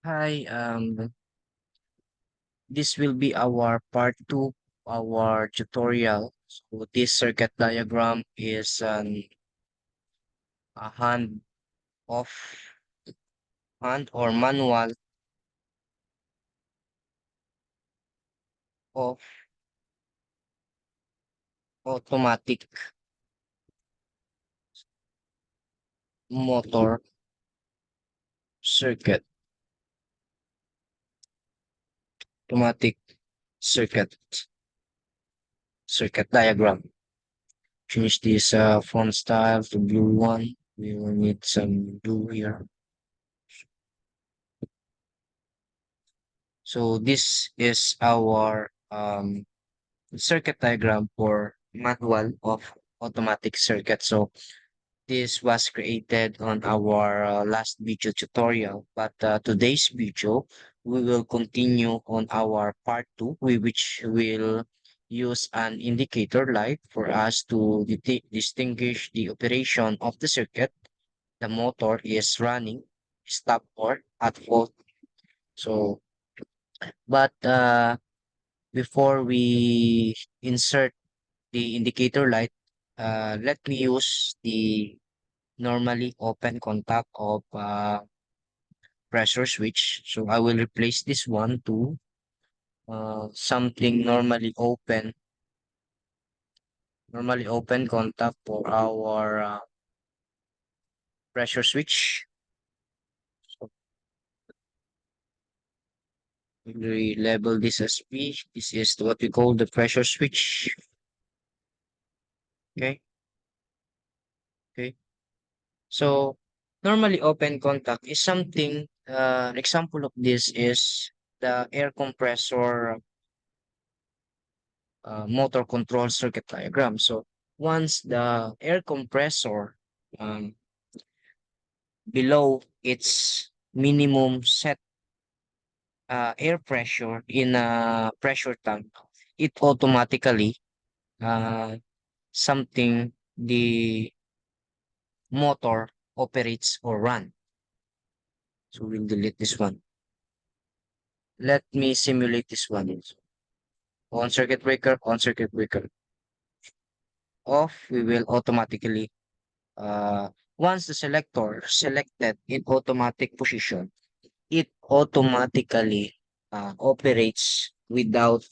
Hi, this will be our part two, our tutorial. So this circuit diagram is a off hand or manual of automatic motor circuit, automatic circuit diagram. Change this font style to blue one. We will need some blue here. So this is our circuit diagram for manual of automatic circuit. So this was created on our last video tutorial, but today's video we will continue on our part two, which will use an indicator light for us to distinguish the operation of the circuit. The motor is running, stop or at fault. So, but before we insert the indicator light, let me use the normally open contact of pressure switch. So I will replace this one to something normally open contact for our pressure switch. So we label this as P. This is what we call the pressure switch. Okay, okay. So normally open contact is something. Example of this is the air compressor motor control circuit diagram. So once the air compressor um, below its minimum set air pressure in a pressure tank, it automatically something the motor operates or run. So we'll delete this one. Let me simulate this one. On circuit breaker, off, we will automatically Uh, once the selector selected in automatic position, it automatically operates without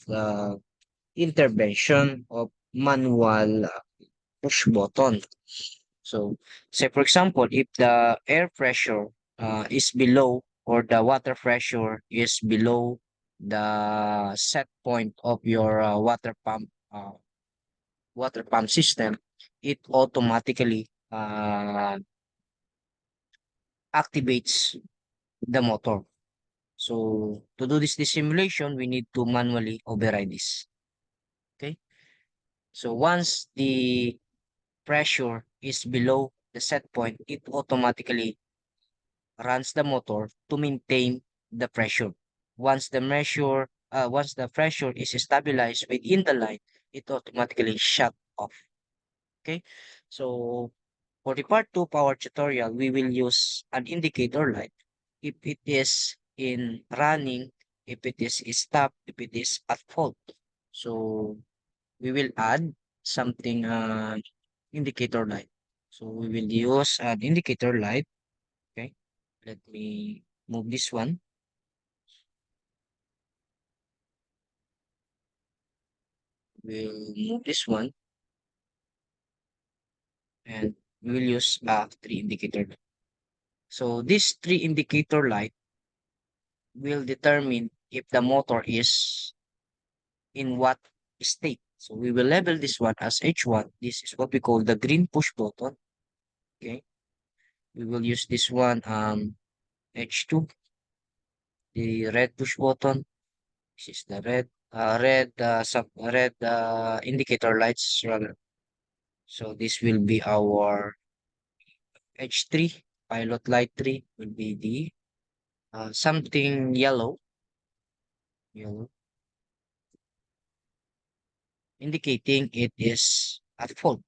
intervention of manual push button. So, say for example, if the air pressure is below or the water pressure is below the set point of your water pump system, it automatically activates the motor. So to do this simulation, we need to manually override this. Okay. So once the pressure is below the set point, it automatically runs the motor to maintain the pressure. Once the pressure is stabilized within the line, it automatically shut off. Okay. So for the part two power tutorial, we will use an indicator light if it is in running, if it is stop, if it is at fault. So we will add something indicator light. So we will use an indicator light. Okay. Let me move this one. We'll move this one and we will use three indicator. So this three indicator light will determine if the motor is in what state. So we will label this one as H1. This is what we call the green push button. Okay. We will use this one H2, the red push button. This is the red indicator lights rather. So this will be our H3. Pilot light 3 will be the something yellow, indicating it is at fault.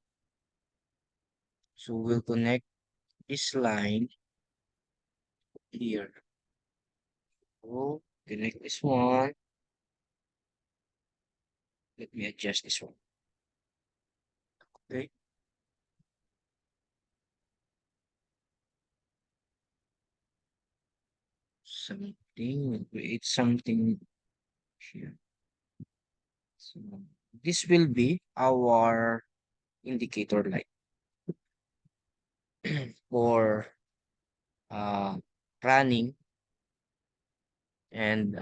So we'll connect this line here. So connect this one. Let me adjust this one. Okay. Something, create something here. So this will be our indicator light for uh, running and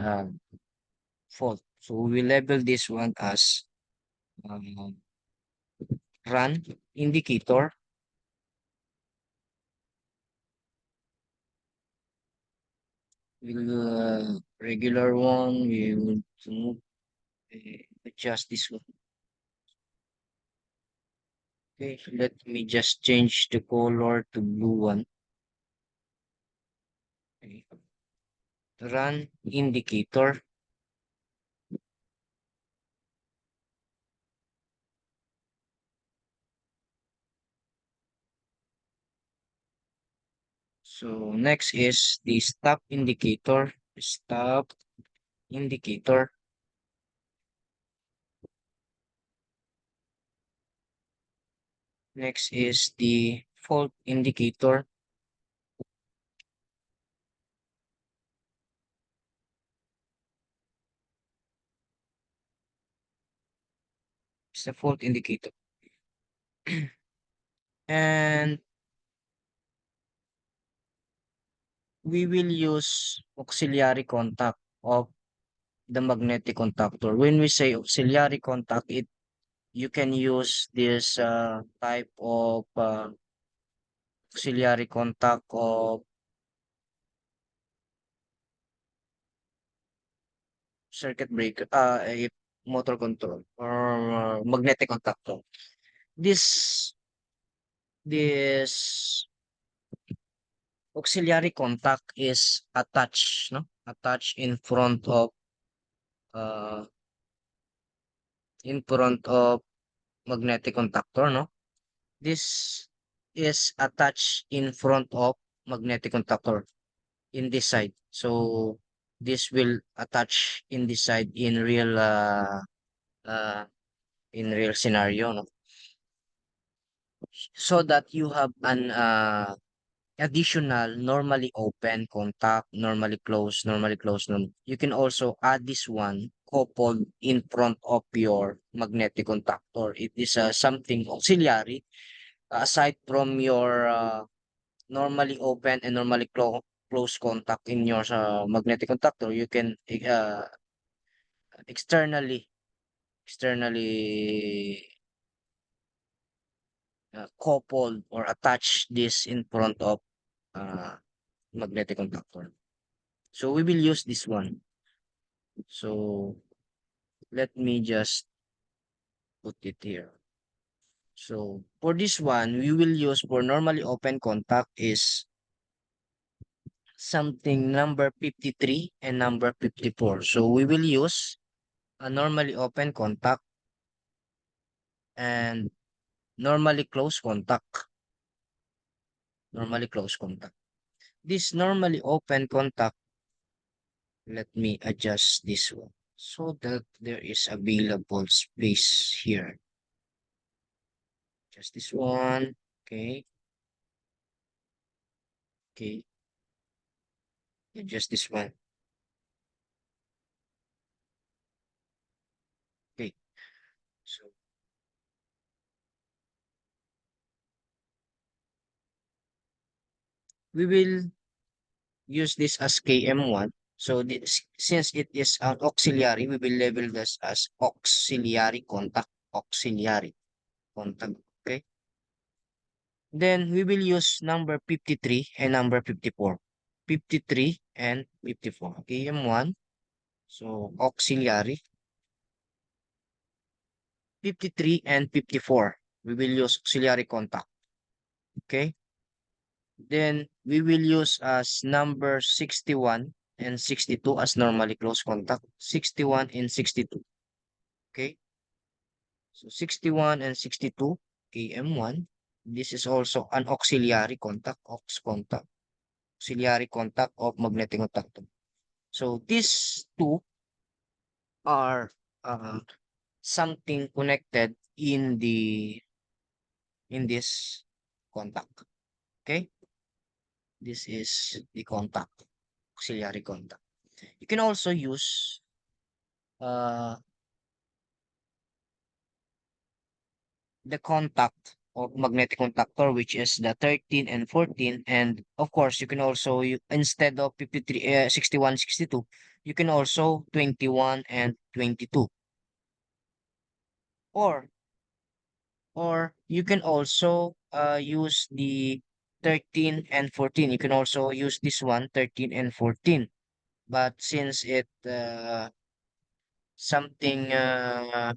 fault. So we label this one as um, run indicator. Will regular one. We will move, adjust this one. Okay, let me just change the color to blue one. Okay. Run indicator. So next is the stop indicator. Stop indicator. Next is the fault indicator. It's the fault indicator. And we will use auxiliary contact of the magnetic contactor. When we say auxiliary contact, it you can use this type of auxiliary contact of circuit breaker, a motor control or magnetic contactor. This this auxiliary contact is attached, no? Attached uh in front of magnetic contactor, no? This is attached in front of magnetic contactor in this side. So this will attach in this side uh in real scenario, no? So that you have an additional normally open contact, normally closed. You can also add this one coupled in front of your magnetic contactor. It is something auxiliary aside from your normally open and normally close contact in your magnetic contactor. You can externally externally couple or attach this in front of uh, magnetic contactor. So we will use this one. So let me just put it here. So for this one, we will use for normally open contact is something number 53 and number 54. So we will use a normally open contact and normally close contact. Normally close contact. This normally open contact, let me adjust this one so that there is available space here. Just this one. Okay. Okay. Just this one. Okay. So we will use this as KM1. So this, since it is an auxiliary, we will label this as auxiliary contact. Auxiliary contact. Okay. Then we will use number 53 and number 54. 53 and 54. KM1. So auxiliary. 53 and 54. We will use auxiliary contact. Okay. Then we will use as number 61 and 62 as normally close contact. 61 and 62. Okay. So 61 and 62 KM1. This is also an auxiliary contact, aux contact. Auxiliary contact of magnetic contact. So these two are something connected in this contact. Okay, this is the contact, auxiliary contact. You can also use uh, the contact of magnetic contactor, which is the 13 and 14. And of course, you can also, instead of 53, 61, 62, you can also 21 and 22. Or, or you can also use the 13 and 14. You can also use this one, 13 and 14. But since it something uh,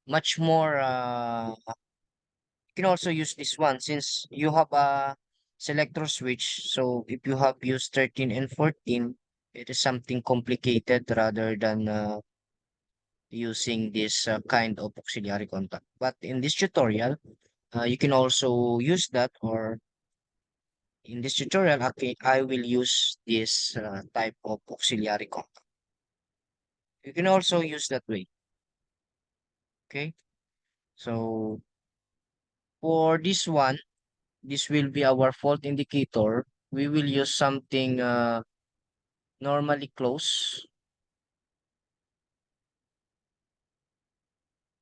much more can also use this one since you have a selector switch. So if you have used 13 and 14, it is something complicated rather than using this kind of auxiliary contact. But in this tutorial, you can also use that, or in this tutorial, okay, I will use this type of auxiliary contact. You can also use that way. Okay. So for this one, this will be our fault indicator. We will use something normally close,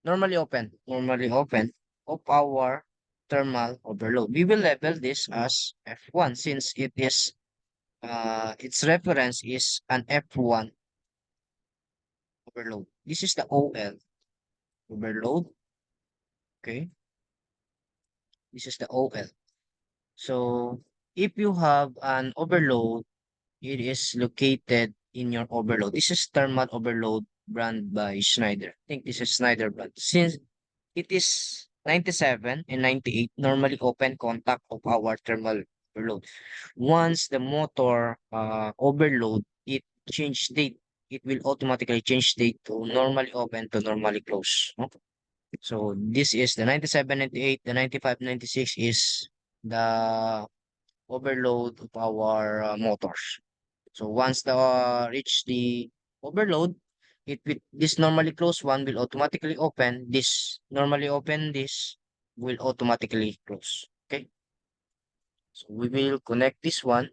normally open of our thermal overload. We will label this as F1 since it is its reference is an F1 overload. This is the OL overload. Okay, this is the OL. So if you have an overload, it is located in your overload. This is thermal overload brand by Schneider. I think this is Schneider brand. Since it is 97 and 98 normally open contact of our thermal overload. Once the motor overload, it change state. It will automatically change state to normally open to normally close. No? So this is the 97, 98, the 95, 96 is the overload of our motors. So once the reach the overload, it will this normally closed one will automatically open. This normally open this will automatically close. Okay. So we will connect this one.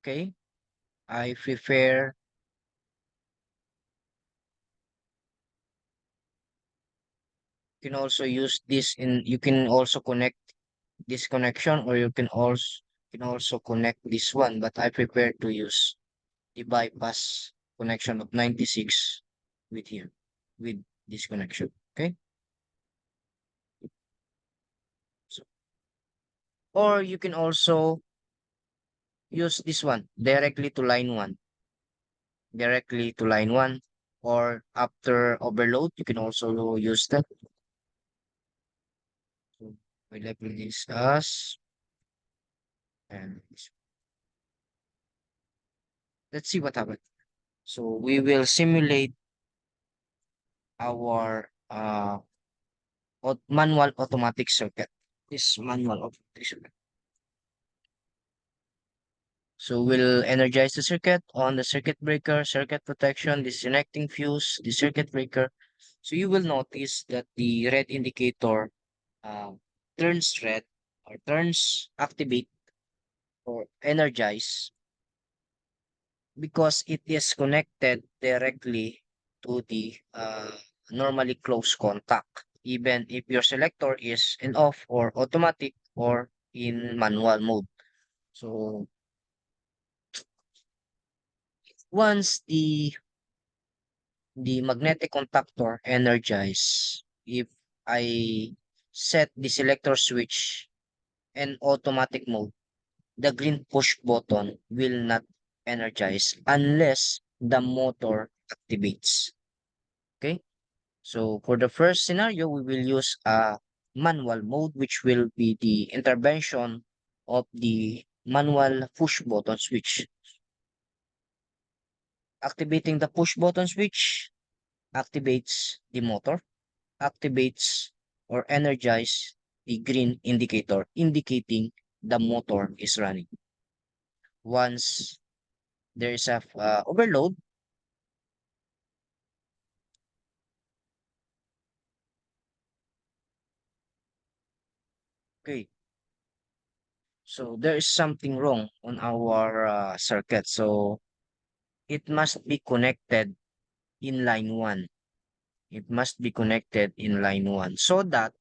Okay. I prefer you can also use this in you can also connect this connection or you can also connect this one, but I prefer to use the bypass connection of 96 with here with this connection. Okay. So, or you can also use this one directly to line one, or after overload, you can also use that. So we label this as, and let's see what happens. So we will simulate our manual automatic circuit. This manual automatic circuit. So we'll energize the circuit on the circuit breaker, circuit protection, disconnecting fuse, the circuit breaker. So you will notice that the red indicator uh, turns red or turns activate or energize because it is connected directly to the normally closed contact, even if your selector is in off or automatic or in manual mode. So once the magnetic contactor energize, if I set the selector switch in automatic mode, the green push button will not energize unless the motor activates. Okay. So for the first scenario, we will use a manual mode, which will be the intervention of the manual push button switch. Activating the push button switch activates the motor, activates or energize the green indicator, indicating the motor is running. Once there is a overload, okay, so there is something wrong on our circuit. So it must be connected in line 1. It must be connected in line 1 so that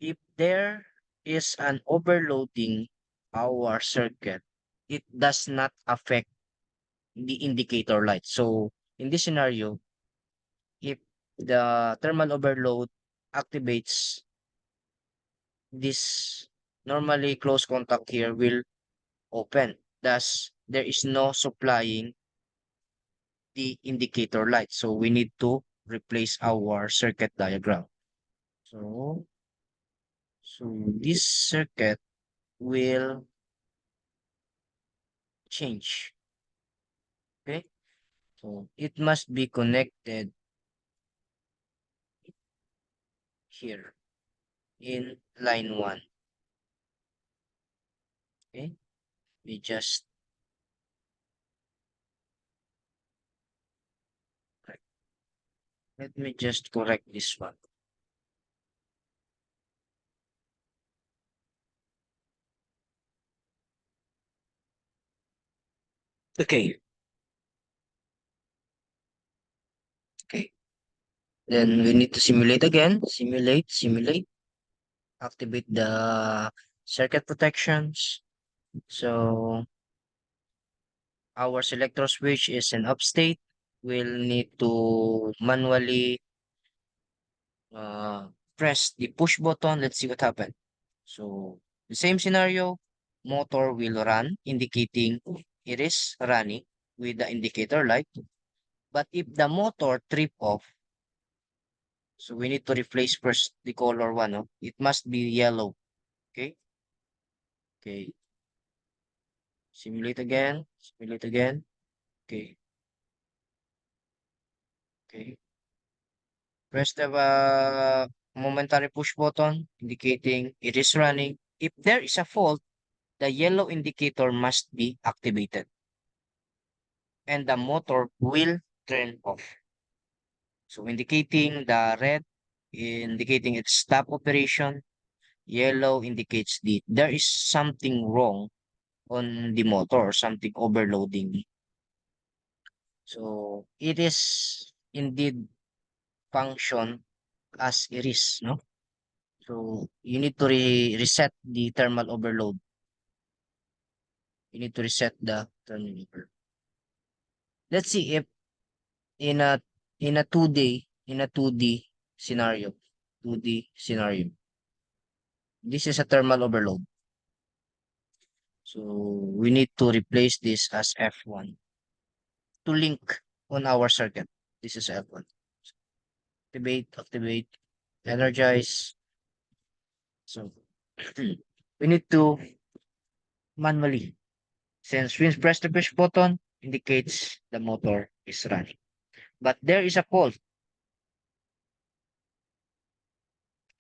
if there is an overloading our circuit, it does not affect the indicator light. So in this scenario, if the thermal overload activates this, normally close contact here will open. Thus, there is no supplying the indicator light. So we need to replace our circuit diagram. So, so this circuit will change. Okay. So it must be connected here in line 1. Okay. We just correct. Let me just correct this one. Okay. Okay. Then we need to simulate again. Simulate. Activate the circuit protections. So our selector switch is in up state. We'll need to manually uh, press the push button. Let's see what happened. So the same scenario, motor will run, indicating it is running with the indicator light. But if the motor trip off, so we need to replace first the color one. No? It must be yellow. Okay. Okay. Simulate again. Simulate again. Okay. Okay. Press the momentary push button indicating it is running. If there is a fault, the yellow indicator must be activated and the motor will turn off. So indicating the red, indicating its stop operation, yellow indicates there is something wrong on the motor, something overloading. So it is indeed function as it is, no? So you need to reset the thermal overload. You need to reset the thermal overload. Let's see if in a in a 2D scenario, 2D scenario. This is a thermal overload. So we need to replace this as F1 to link on our circuit. This is F1. Activate, energize. So we need to manually, since we press the push button, indicates the motor is running. But there is a fault,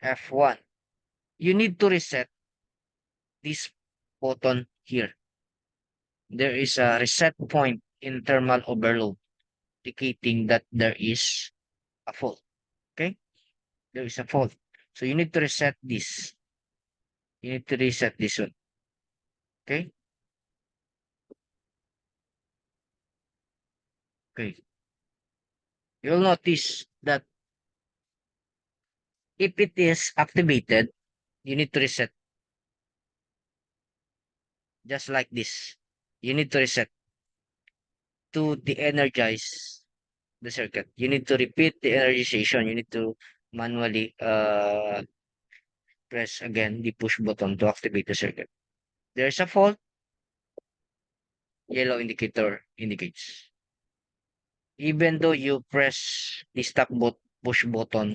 F1. You need to reset this button here. There is a reset point in thermal overload, indicating that there is a fault. Okay, there is a fault. So you need to reset this. You need to reset this one. Okay, okay. You'll notice that if it is activated, you need to reset just like this. You need to reset to de-energize the circuit. You need to repeat the energization. You need to manually press again the push button to activate the circuit. There's a fault, yellow indicator indicates. Even though you press the push button,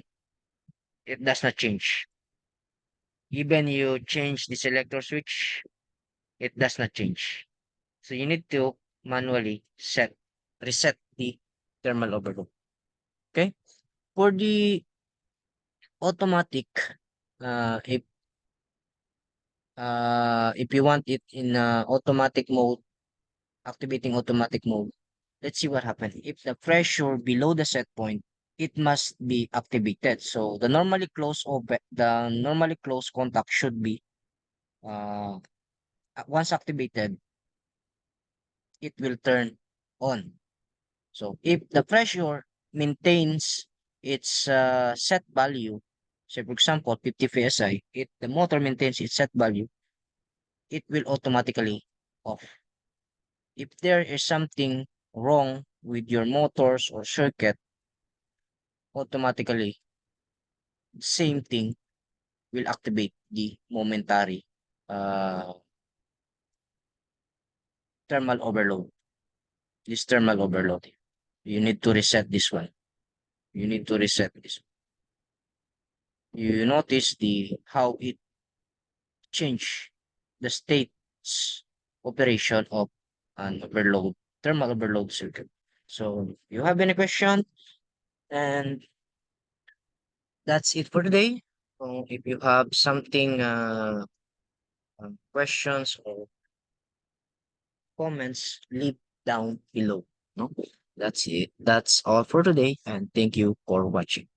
it does not change. Even you change the selector switch, it does not change. So you need to manually reset the thermal overload. Okay. For the automatic, if If you want it in automatic mode, activating automatic mode, let's see what happens. If the pressure below the set point, it must be activated. So the normally closed contact should be uh once activated, it will turn on. So if the pressure maintains its set value, say for example 50 psi, if the motor maintains its set value, it will automatically off. If there is something wrong with your motors or circuit, automatically same thing will activate the momentary uh, thermal overload. This thermal overload. You need to reset this one. You need to reset this. You notice the how it change the state's operation of an overload, thermal overload circuit. So you have any question? And that's it for today. So if you have something, questions or comments, leave down below. No, that's it. That's all for today, and thank you for watching.